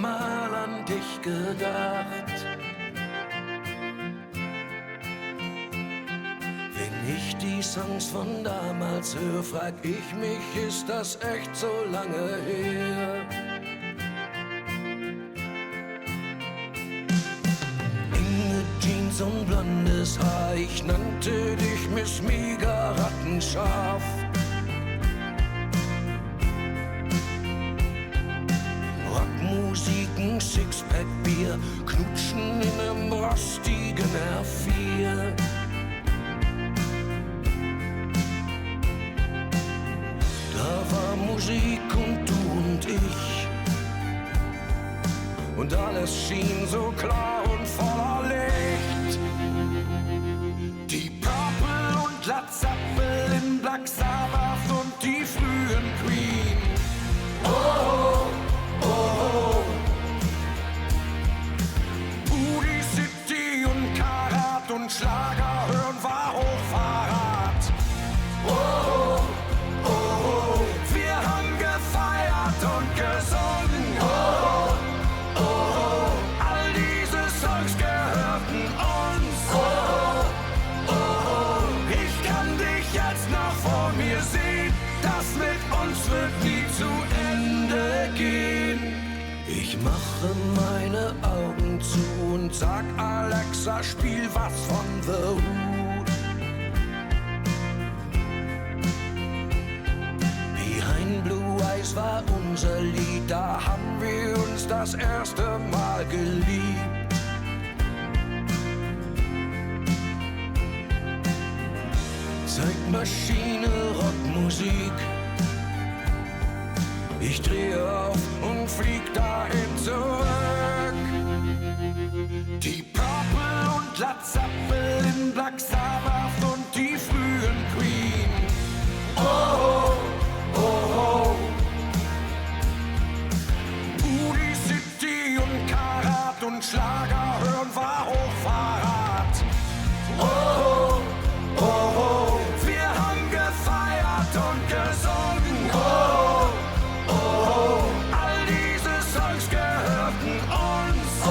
mal an dich gedacht. Wenn ich die Songs von damals höre, frag ich mich, ist das echt so lange her? Enge Jeans und blondes Haar, ich nannte dich Miss Mega Rattenscharf. Rockmusik, ein Sixpack Bier, knutschen in nem rostigen R4. Da war Musik und du und ich, und alles schien so klar und voller Licht. Die Purple und Led Zeppelin, Black Sabbath und die frühen Queen. Oh, oh, oh. Booty City und Karat und Schlager hören war Hochverrat. Oh, oh, oh. Wir haben gefeiert und gesungen. Oh, oh, oh. All diese Songs gehörten uns. Oh, oh, oh. Ich kann dich jetzt noch vor mir sehen. Das mit uns wird nie zu Ende gehen. Ich mache meine Augen zu und sag Alexa, spiel was von The Who. Behind Blue Eyes war unser Lied, da haben wir uns das erste Mal geliebt. Zeitmaschine, Rockmusik. Ich drehe auf und flieg dahin zurück. Die Purple und Led Zeppelin, Black Sabbath und die frühen Queen. Oh, oh, oh. Booty City und Karat und Schlager hören war Hochverrat. Oh, oh, oh. Wir haben gefeiert und gesungen. Oh, oh, oh. All diese Songs gehörten uns. Oh,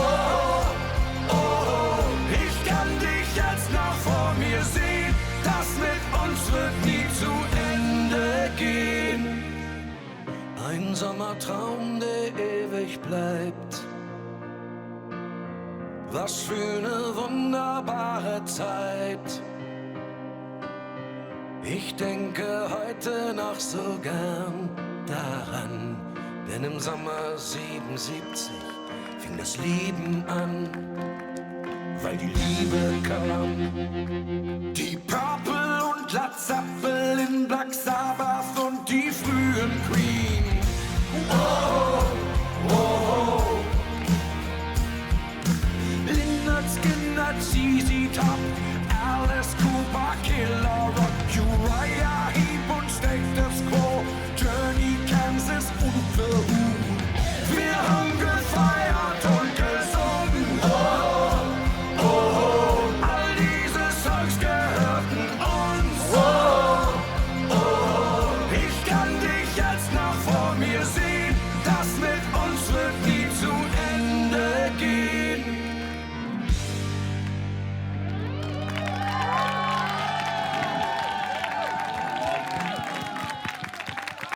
oh, oh. Ich kann dich jetzt noch vor mir sehen. Das mit uns wird nie zu Ende gehen. Ein Sommertraum, der ewig bleibt. Was für eine wunderbare Zeit. Ich denke heute noch so gern daran, denn im Sommer 77 fing das Lieben an, weil die Liebe kam. Die Purple und Led Zeppelin, Black Sabbath und die frühen Queen. Oh,